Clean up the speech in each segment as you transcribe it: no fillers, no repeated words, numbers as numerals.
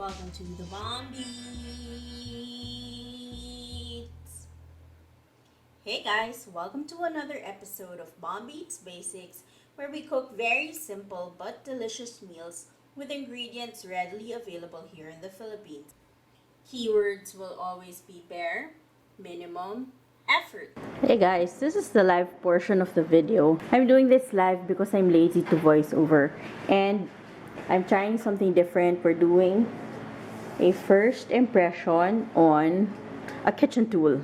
Welcome to the Bomb Beats. Hey guys, welcome to another episode of Bomb Beats Basics, where we cook very simple but delicious meals with ingredients readily available here in the Philippines. Keywords will always be bare, minimum, effort. Hey guys, this is the live portion of the video. I'm doing this live because I'm lazy to voice over and I'm trying something different. We're doing a first impression on a kitchen tool,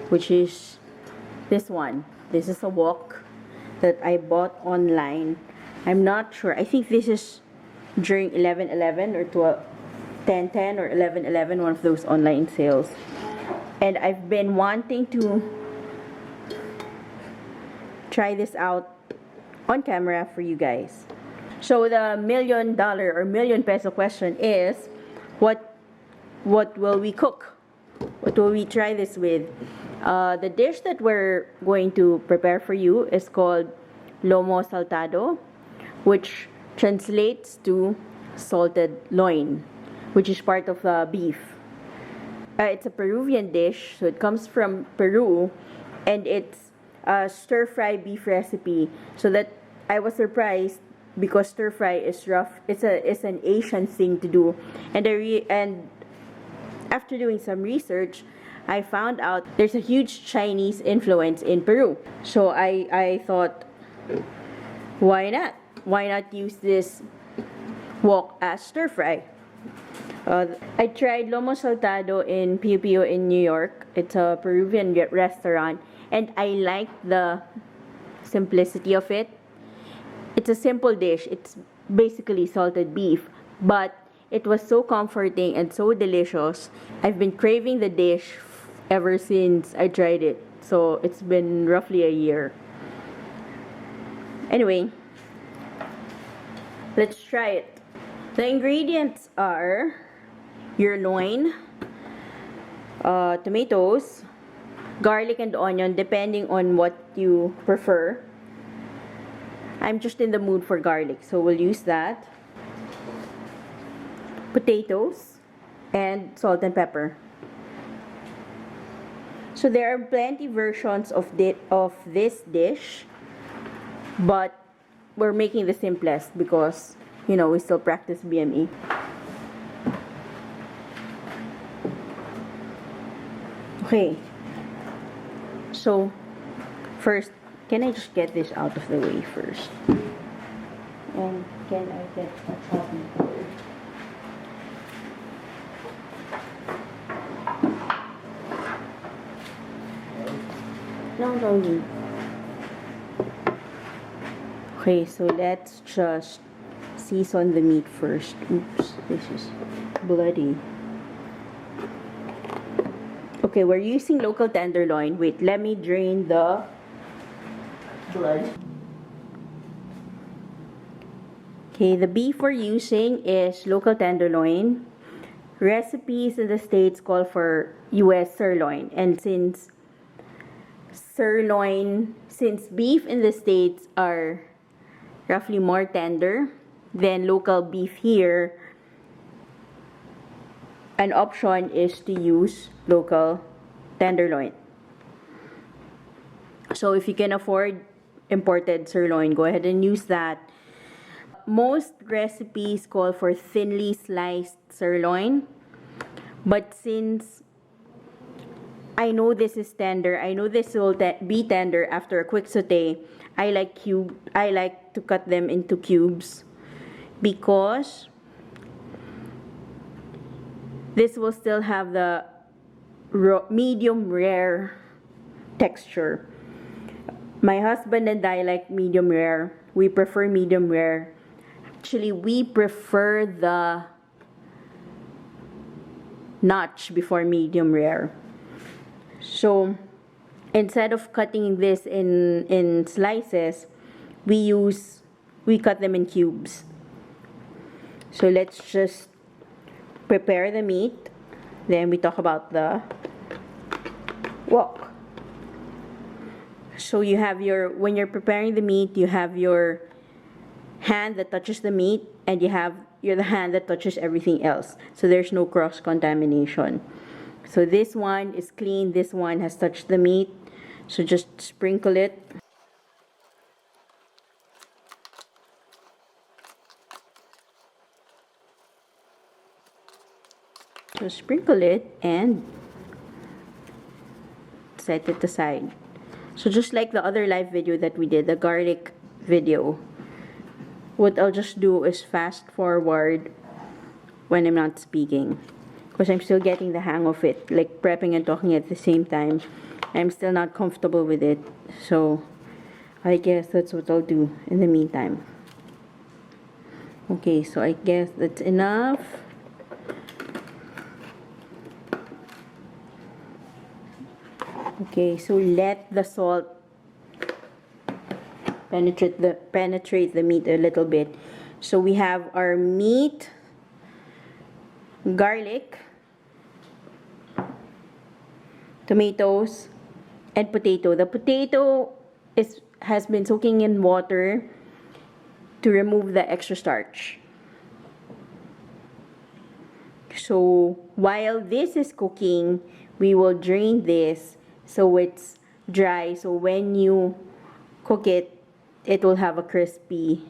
which is this one. This is a wok that I bought online. I'm not sure. I think this is during 11/11 or 10/10 or 11/11, one of those online sales. And I've been wanting to try this out on camera for you guys. So the $1,000,000 or $1,000,000 question is, what will we cook? What will we try this with? The dish that we're going to prepare for you is called Lomo Saltado, which translates to salted loin, which is part of beef. It's a Peruvian dish, so it comes from Peru, and it's a stir-fry beef recipe. So that I was surprised because stir-fry is rough. It's an Asian thing to do, and after doing some research, I found out there's a huge Chinese influence in Peru. So I thought, why not? Why not use this wok as stir-fry? I tried Lomo Saltado in Pio Pio in New York. It's a Peruvian restaurant, and I liked the simplicity of it. It's a simple dish. It's basically salted beef, but it was so comforting and so delicious. I've been craving the dish ever since I tried it. So it's been roughly a year. Anyway, let's try it. The ingredients are your loin, tomatoes, garlic and onion, depending on what you prefer. I'm just in the mood for garlic, so we'll use that. Potatoes and salt and pepper. So there are plenty versions of this dish, but we're making the simplest because, you know, we still practice BME. Okay, so first, can I just get this out of the way first? And can I get a chopping board? No. Okay, so let's just season the meat first. Oops, this is bloody. Okay, we're using local tenderloin. Wait, let me drain the blood. Okay, the beef we're using is local tenderloin. Recipes in the States call for US sirloin. And since beef in the States are roughly more tender than local beef here, an option is to use local tenderloin. So if you can afford imported sirloin, go ahead and use that. Most recipes call for thinly sliced sirloin, but since I know this is tender, I know this will be tender after a quick saute, I like to cut them into cubes because this will still have the medium rare texture. My husband and I like medium rare. We prefer medium rare. Actually, we prefer the notch before medium rare. So instead of cutting this in slices, we cut them in cubes. So let's just prepare the meat, then we talk about the wok. So you have when you're preparing the meat, you have your hand that touches the meat, and you have you're the hand that touches everything else. So there's no cross contamination. So this one is clean. This one has touched the meat. So just sprinkle it. So sprinkle it and set it aside. So just like the other live video that we did, the garlic video, what I'll just do is fast forward when I'm not speaking, because I'm still getting the hang of it, like prepping and talking at the same time. I'm still not comfortable with it, so I guess that's what I'll do in the meantime. Okay, so I guess that's enough. Okay, so let the salt penetrate the meat a little bit. So we have our meat, garlic, tomatoes, and potato. The potato has been soaking in water to remove the extra starch. So while this is cooking, we will drain this so it's dry. So when you cook it, it will have a crispy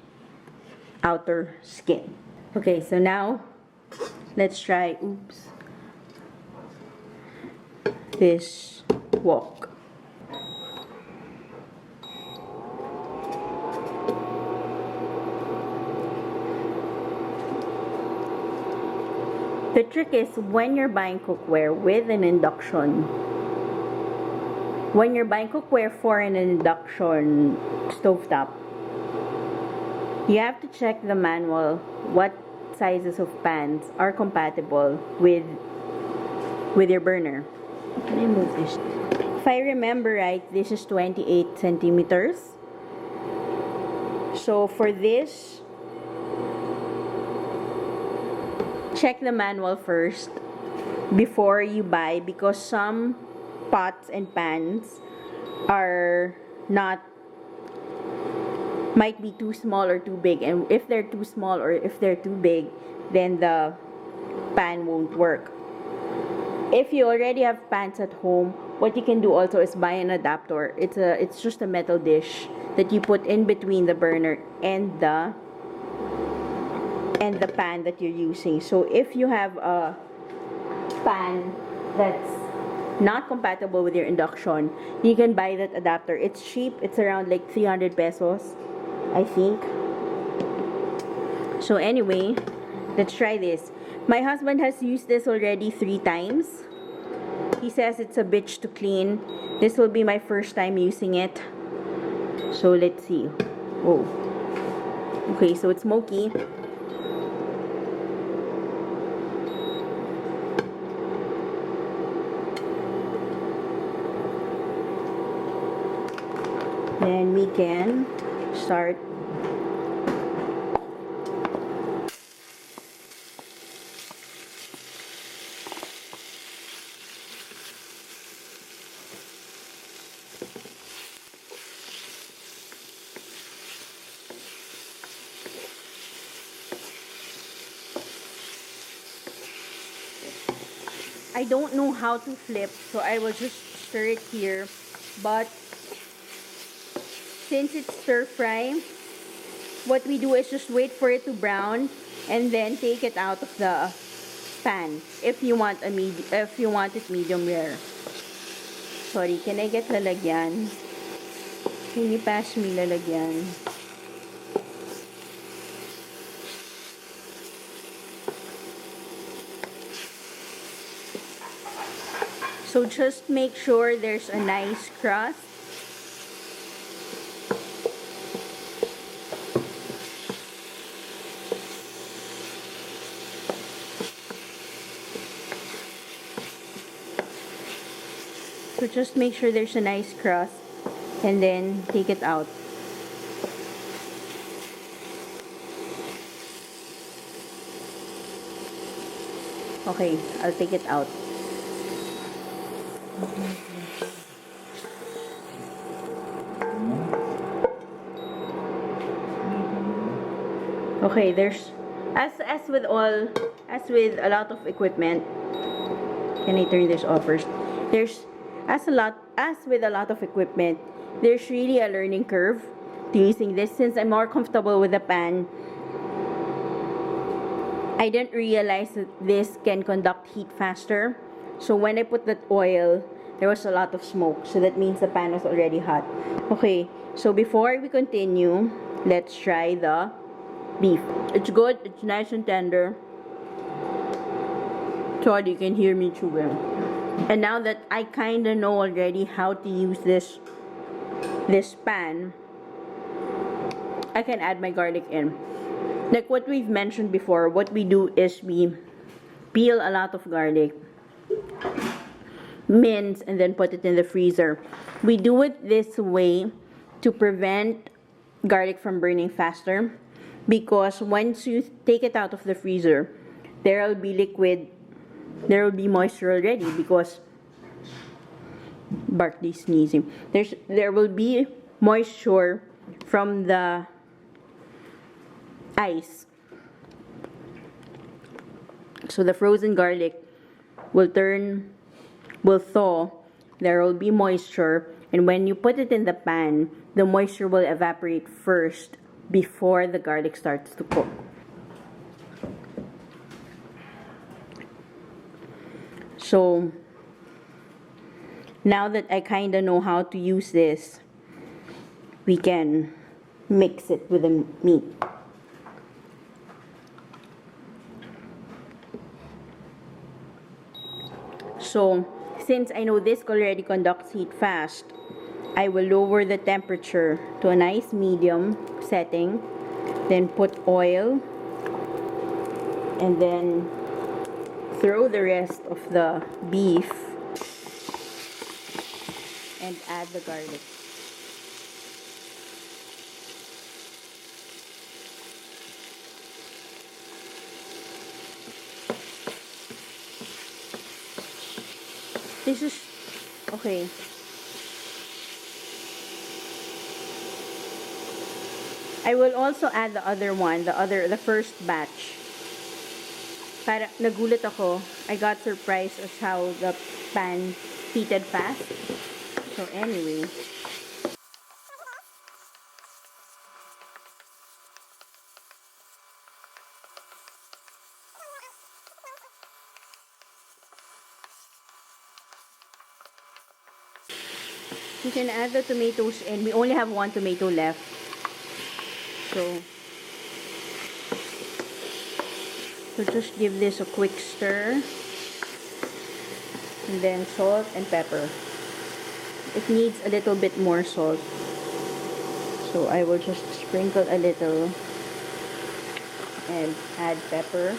outer skin. Okay, so now let's try, this wok. The trick is when you're buying cookware with an induction, when you're buying cookware for an induction stovetop, you have to check the manual what sizes of pans are compatible with your burner. Can I move this? If I remember right, this is 28 centimeters. So for this, check the manual first before you buy, because some pots and pans are not, might be too small or too big, and if they're too small or if they're too big, then the pan won't work. If you already have pans at home, what you can do also is buy an adapter. It's just a metal dish that you put in between the burner and the pan that you're using. So if you have a pan that's not compatible with your induction, you can buy that adapter. It's cheap. It's around like 300 pesos, I think. So anyway, let's try this. My husband has used this already 3 times. He says it's a bitch to clean. This will be my first time using it. So let's see. Oh. Okay, so it's smoky. Then we can start . I don't know how to flip, so I will just stir it here. But since it's stir fry, what we do is just wait for it to brown and then take it out of the pan if you want it medium rare. Sorry, can I get lalagyan? Can you pass me lalagyan? So just make sure there's a nice crust. So just make sure there's a nice crust and then take it out. Okay, I'll take it out. Okay, there's As with a lot of equipment, can I turn this off first? There's as with a lot of equipment, there's really a learning curve to using this. Since I'm more comfortable with the pan, I didn't realize that this can conduct heat faster. So when I put that oil, there was a lot of smoke. So that means the pan was already hot. Okay, so before we continue, let's try the beef. It's good, it's nice and tender. Sorry, you can hear me chewing. And now that I kind of know already how to use this pan, I can add my garlic in. Like what we've mentioned before, what we do is we peel a lot of garlic, mince, and then put it in the freezer. We do it this way to prevent garlic from burning faster, because once you take it out of the freezer, there will be liquid, there will be moisture already, because Barkley sneezing. There will be moisture from the ice. So the frozen garlic will thaw, there will be moisture, and when you put it in the pan, the moisture will evaporate first before the garlic starts to cook. So now that I kind of know how to use this, we can mix it with the meat. So since I know this already conducts heat fast, I will lower the temperature to a nice medium setting, then put oil, and then throw the rest of the beef and add the garlic. This is okay. I will also add the other one, the first batch. Para nagulat ako, I got surprised as how the pan heated fast. So anyway, you can add the tomatoes in. We only have one tomato left. So just give this a quick stir. And then salt and pepper. It needs a little bit more salt. So I will just sprinkle a little and add pepper.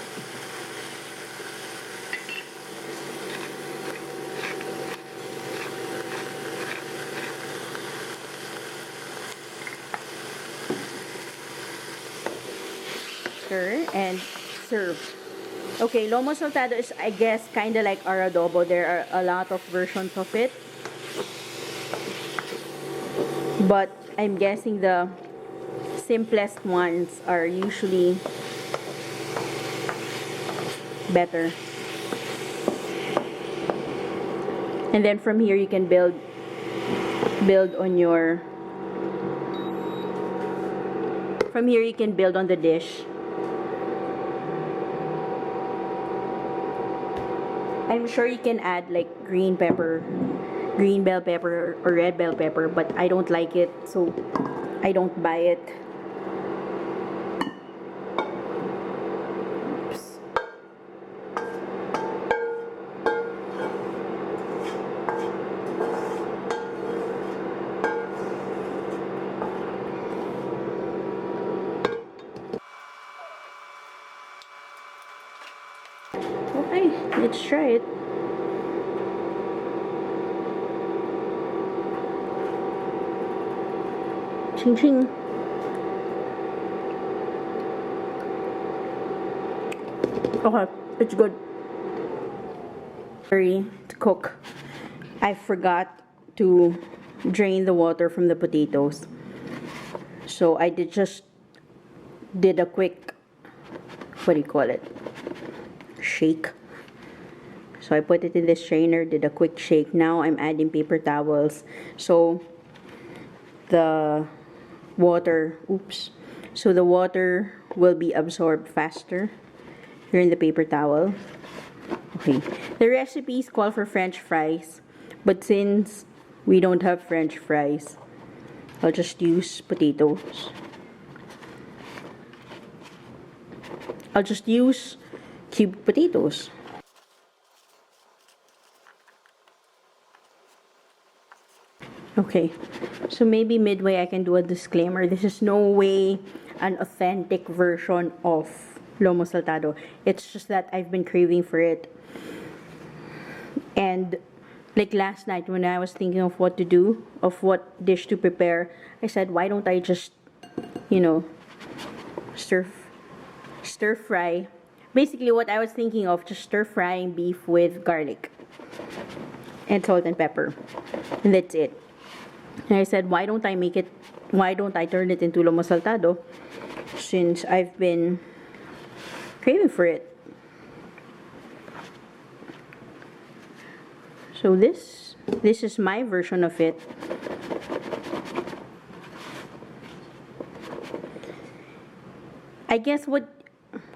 Stir and serve. Okay, Lomo Saltado is, I guess, kind of like our adobo. There are a lot of versions of it. But I'm guessing the simplest ones are usually better. And then from here you can build on your, from here you can build on the dish. I'm sure you can add like green bell pepper or red bell pepper, but I don't like it, so I don't buy it. Oops. Okay, let's try it. Ching ching. Okay, it's good. Sorry to cook. I forgot to drain the water from the potatoes. So I just did a quick what do you call it? Shake. So I put it in this strainer, did a quick shake. Now I'm adding paper towels. So the water, so the water will be absorbed faster here in the paper towel. Okay. The recipes call for French fries, but since we don't have French fries, I'll just use potatoes. I'll just use cubed potatoes. Okay, so maybe midway I can do a disclaimer. This is no way an authentic version of Lomo Saltado. It's just that I've been craving for it. And like last night when I was thinking of what to do, of what dish to prepare, I said, why don't I just, you know, stir fry. Basically what I was thinking of, just stir frying beef with garlic and salt and pepper. And that's it. And I said, why don't I turn it into Lomo Saltado, since I've been craving for it. So this is my version of it. I guess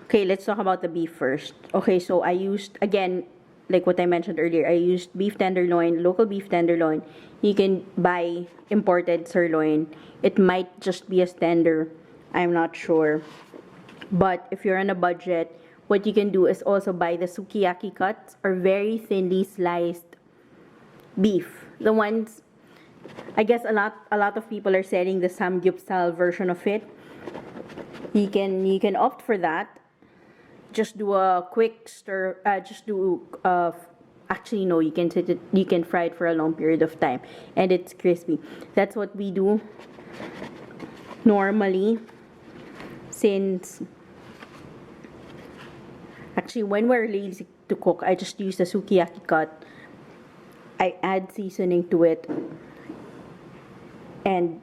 okay, let's talk about the beef first. Okay, so I used, again, like what I mentioned earlier, I used beef tenderloin, local beef tenderloin. You can buy imported sirloin. It might just be a tender, I'm not sure. But if you're on a budget, what you can do is also buy the sukiyaki cuts, or very thinly sliced beef. The ones, I guess a lot of people are selling the samgyeopsal version of it. You can opt for that. Just do a quick stir. Actually, no, you can you can fry it for a long period of time, and it's crispy. That's what we do normally. Since actually, when we're lazy to cook, I just use the sukiyaki cut. I add seasoning to it and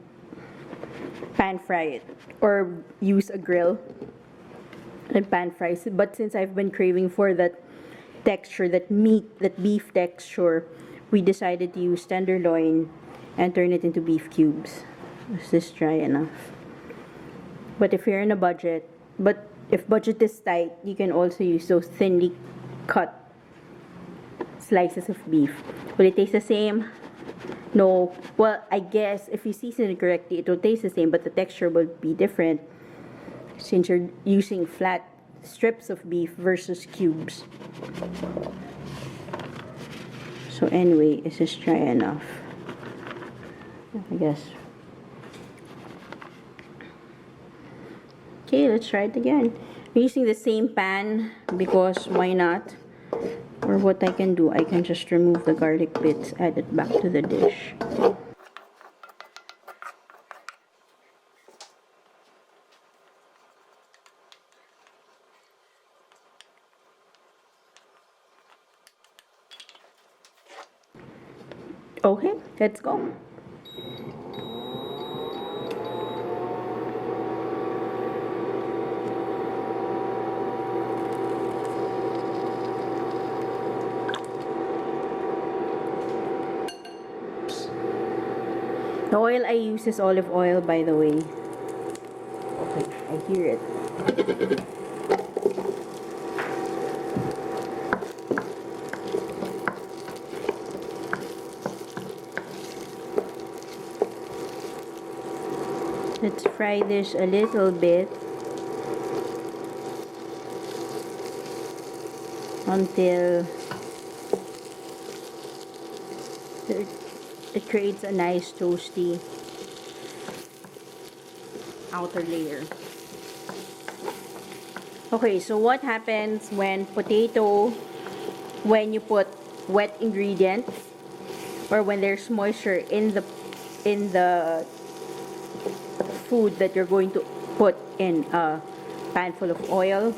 pan fry it, or use a grill and pan fries. But since I've been craving for that texture, that beef texture, we decided to use tenderloin and turn it into beef cubes. Is this dry enough? But if you're in a budget, but if budget is tight, you can also use those thinly cut slices of beef. Will it taste the same? No. Well, I guess if you season it correctly, it will taste the same, but the texture will be different since you're using flat strips of beef versus cubes. So anyway, is this dry enough? I guess. Okay, let's try it again. I'm using the same pan because why not? Or what I can do, I can just remove the garlic bits, add it back to the dish. Okay, let's go. The oil I use is olive oil, by the way. Okay, I hear it. Let's fry this a little bit until it creates a nice toasty outer layer. Okay, so what happens when you put wet ingredients, or when there's moisture in the food that you're going to put in a pan full of oil?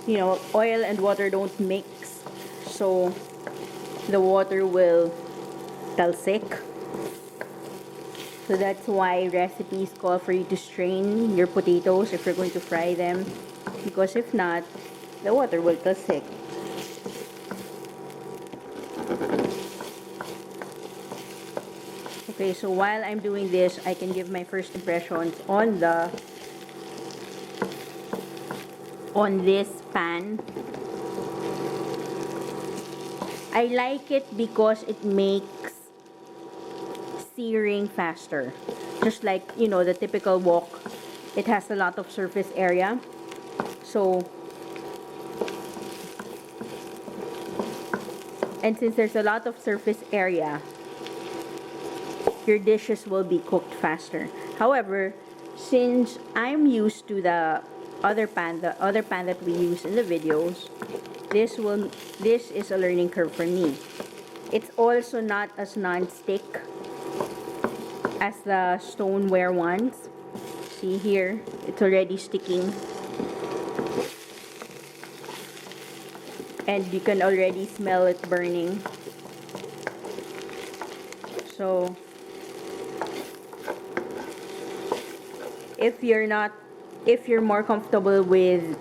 You know, oil and water don't mix, so the water will talsik. So that's why recipes call for you to strain your potatoes if you're going to fry them. because if not, the water will get thick. Okay, so while I'm doing this, I can give my first impressions on this pan. I like it because it makes searing faster. Just like, the typical wok, it has a lot of surface area. So, and since there's a lot of surface area, your dishes will be cooked faster. However, since I'm used to the other pan that we use in the videos, this is a learning curve for me. It's also not as non-stick as the stoneware ones. See here, it's already sticking. And you can already smell it burning. So, if you're more comfortable with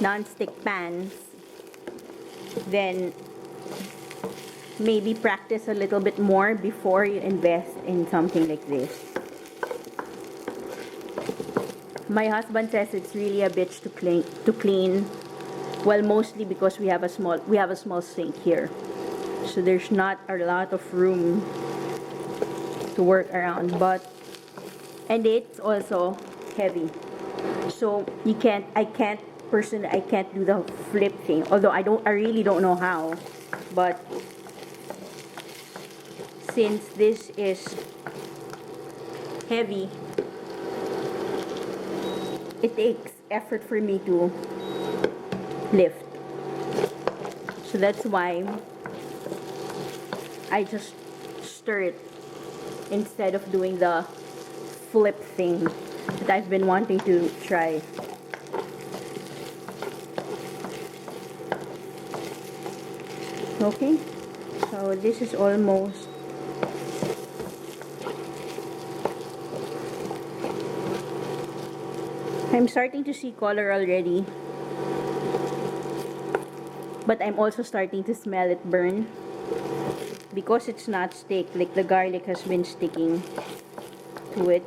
non-stick pans, then maybe practice a little bit more before you invest in something like this. My husband says it's really a bitch to clean. Well, mostly because we have a small sink here. So there's not a lot of room to work around, and it's also heavy. So I can't do the flip thing. Although I really don't know how. But since this is heavy, it takes effort for me to lift. So that's why I just stir it instead of doing the flip thing that I've been wanting to try. Okay, so this is almost I'm starting to see color already, but I'm also starting to smell it burn because it's not stick, like the garlic has been sticking to it.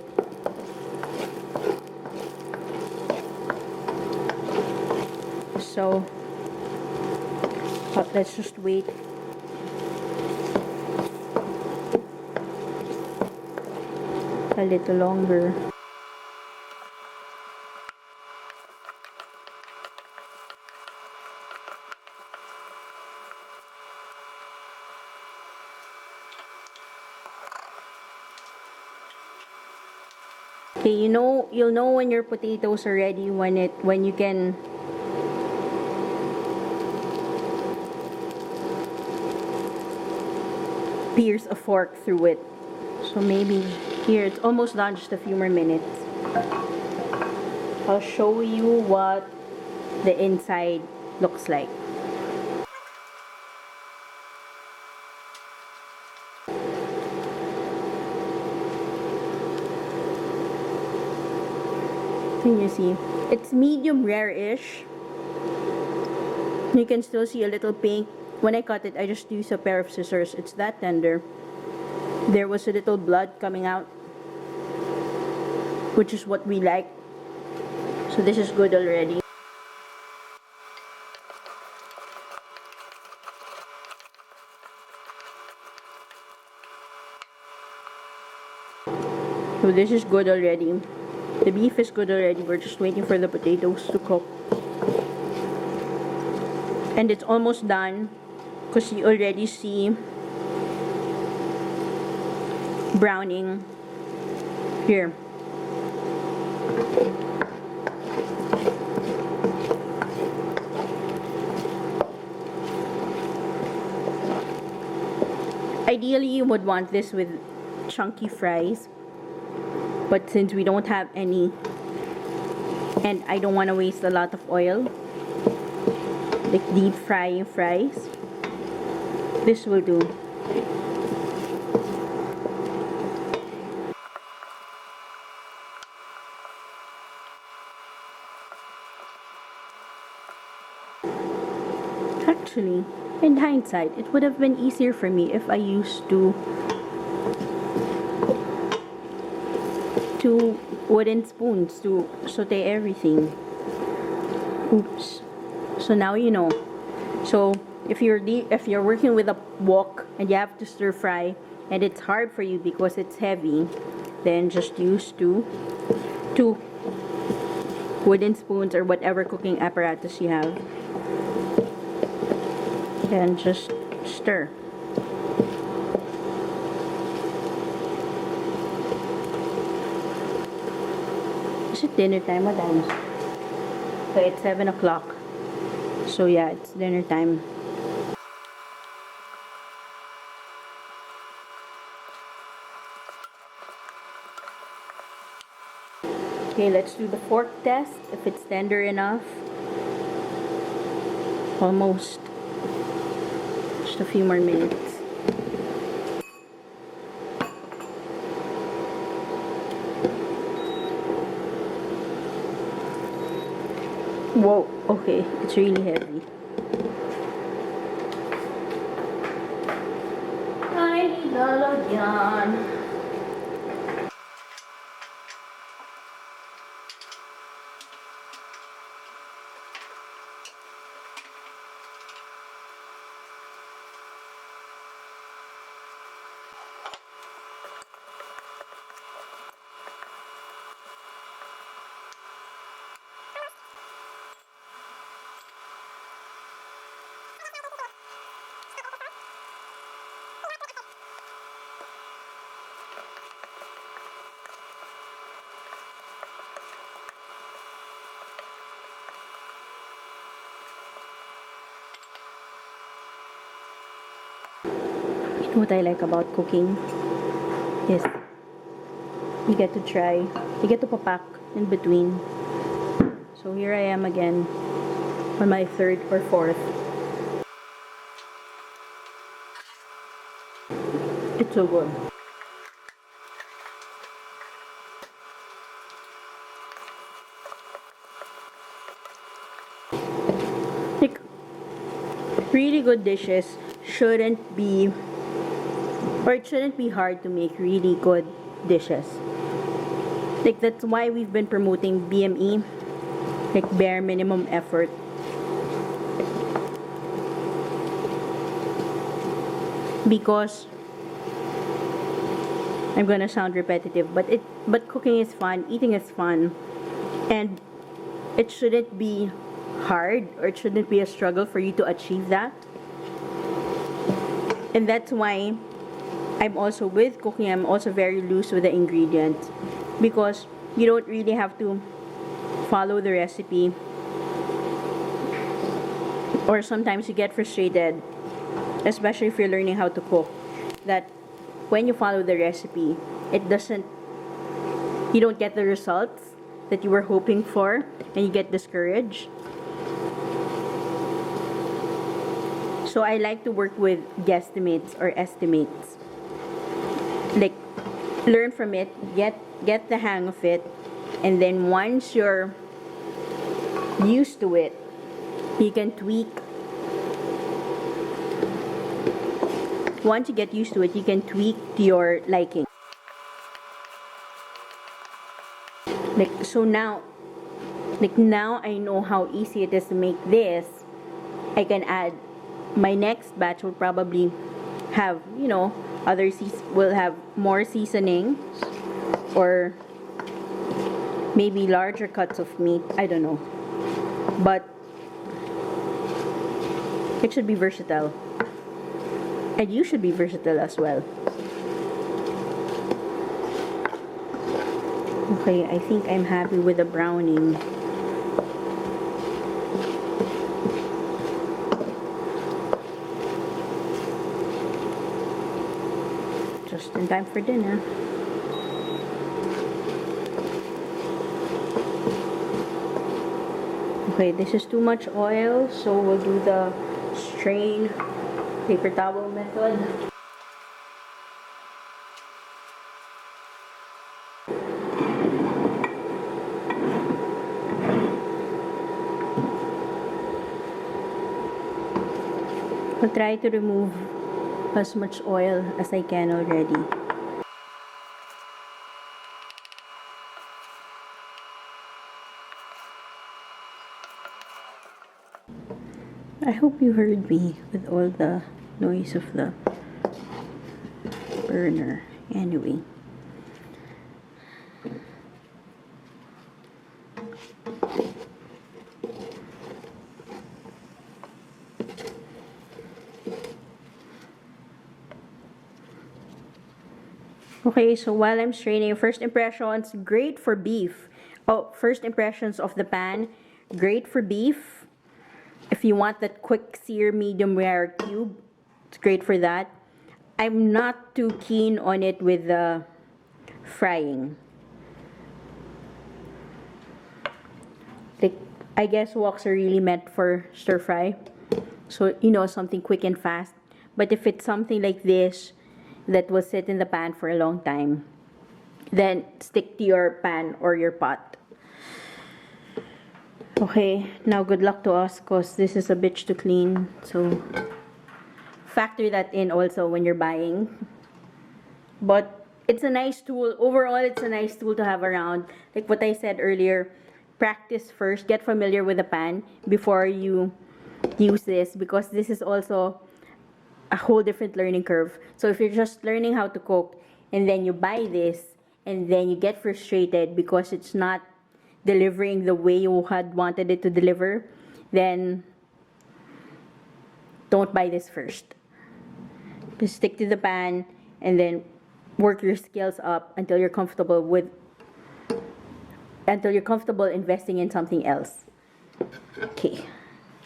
So let's just wait. A little longer. Okay, you'll know when your potatoes are ready when you can pierce a fork through it. So maybe here it's almost done, just a few more minutes. I'll show you what the inside looks like. Can you see? It's medium rare-ish. You can still see a little pink. When I cut it, I just used a pair of scissors. It's that tender. There was a little blood coming out, which is what we like. So this is good already. So this is good already. The beef is good already. We're just waiting for the potatoes to cook. And it's almost done because you already see browning here. Ideally, you would want this with chunky fries, but since we don't have any and I don't want to waste a lot of oil, like deep frying fries, this will do. actually, in hindsight, it would have been easier for me if I used two wooden spoons to saute everything. Oops. So now you know. So if you're working with a wok and you have to stir fry and it's hard for you because it's heavy, then just use two wooden spoons or whatever cooking apparatus you have. Then just stir. Is it dinner time? What time is it? Okay, it's 7 o'clock. So yeah, it's dinner time. Okay, let's do the fork test. If it's tender enough. Almost. Just a few more minutes. Whoa, okay, it's really heavy. Ay, lalagyan. You know what I like about cooking is you get to try, you get to papak in between. So here I am again on my third or fourth. It's so good. Like, really good dishes shouldn't be, or it shouldn't be hard to make really good dishes. Like, that's why we've been promoting BME, like bare minimum effort. Because I'm gonna sound repetitive, but cooking is fun, eating is fun, and it shouldn't be hard or it shouldn't be a struggle for you to achieve that. And that's why I'm also with cooking, I'm also very loose with the ingredients, because you don't really have to follow the recipe, or sometimes you get frustrated, especially if you're learning how to cook, that when you follow the recipe, you don't get the results that you were hoping for, and you get discouraged. So I like to work with guesstimates or estimates. Like, learn from it, get the hang of it, and then once you're used to it, you can tweak. Once you get used to it, you can tweak to your liking. Now I know how easy it is to make this. I can add, my next batch will probably have, will have more seasonings, or maybe larger cuts of meat. I don't know. But it should be versatile. And you should be versatile as well. Okay, I think I'm happy with the browning. Just in time for dinner. Okay, this is too much oil, so we'll do the strain paper towel method. I'll try to remove as much oil as I can already. I hope you heard me with all the noise of the burner. Anyway. Okay, so while I'm straining, first impressions, great for beef. Oh, first impressions of the pan, great for beef. If you want that quick sear medium rare cube, it's great for that. I'm not too keen on it with the frying. Like, I guess woks are really meant for stir fry. So, you know, something quick and fast. But if it's something like this that will sit in the pan for a long time, then stick to your pan or your pot. Okay, now good luck to us because this is a bitch to clean. So factor that in also when you're buying. But it's a nice tool. Overall, it's a nice tool to have around. Like what I said earlier, practice first. Get familiar with the pan before you use this because this is also a whole different learning curve. So if you're just learning how to cook and then you buy this and then you get frustrated because it's not delivering the way you had wanted it to deliver, then don't buy this first. Just stick to the pan and then work your skills up until you're comfortable investing in something else. Okay.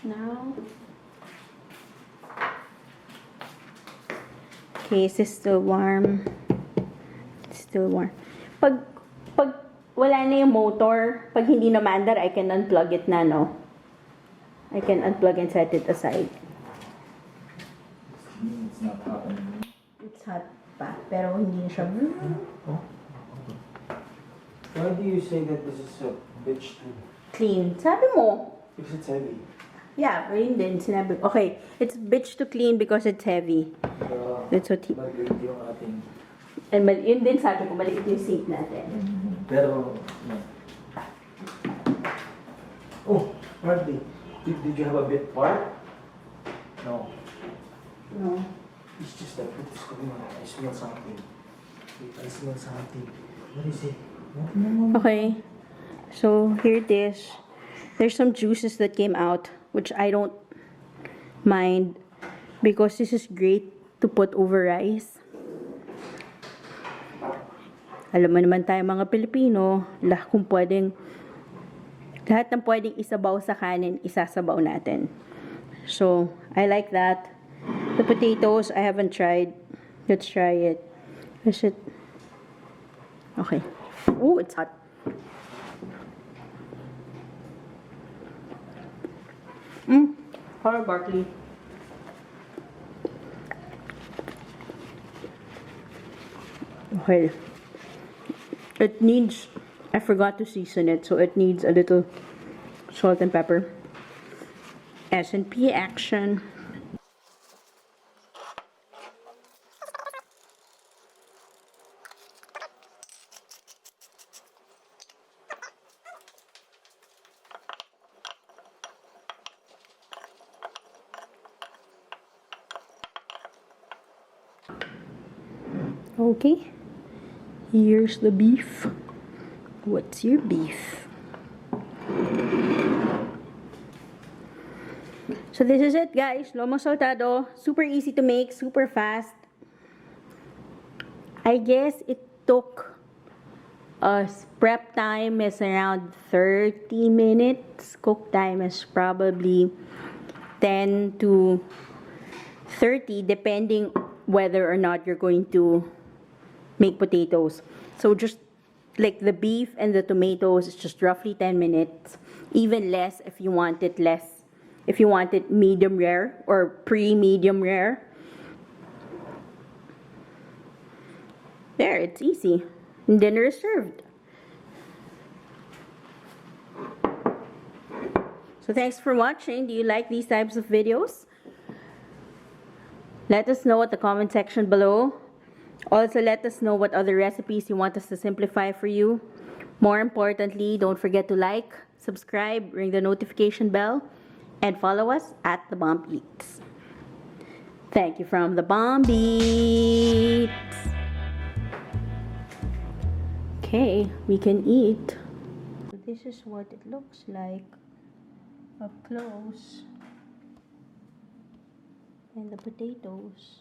Now, okay, is this still warm? It's still warm. Pag wala na yung motor, pag hindi na maandar, I can unplug it na, no? I can unplug and set it aside. It's not hot anymore. It's hot pa, pero hindi na siya. Oh. Why do you say that this is a bitch to? Clean. Sabi mo. Because it's heavy. Yeah, pero yun din, sinabi. Okay, it's bitch to clean because it's heavy. That's what he... Maliit yung ating... And yun din sabi ko, maliit yung sink natin. Pero, no. Oh, hardly. Did you have a bit part? No. No. It's just that put this going on. I smell something. Wait, I smell something. What is it? No. Okay, so here it is. There's some juices that came out, which I don't mind because this is great to put over rice. Alam mo naman tayo mga Pilipino, lahat ng pwedeng isabaw sa kanin, isasabaw natin. So, I like that. The potatoes, I haven't tried. Let's try it. Is it? Okay. Oh, it's hot. Horror Barkley. Okay. It needs, I forgot to season it, so it needs a little salt and pepper. S&P action. Okay, here's the beef. What's your beef? So this is it, guys. Lomo saltado. Super easy to make, super fast. I guess it took us, prep time is around 30 minutes. Cook time is probably 10 to 30, depending whether or not you're going to make potatoes. So just like the beef and the tomatoes, it's just roughly 10 minutes. Even less if you want it less. If you want it medium rare or pre-medium rare. There, it's easy. Dinner is served. So thanks for watching. Do you like these types of videos? Let us know at the comment section below. Also, let us know what other recipes you want us to simplify for you. More importantly, don't forget to like, subscribe, ring the notification bell, and follow us at The Bomb Eats. Thank you from The Bomb Eats. Okay, we can eat. This is what it looks like up close. And the potatoes.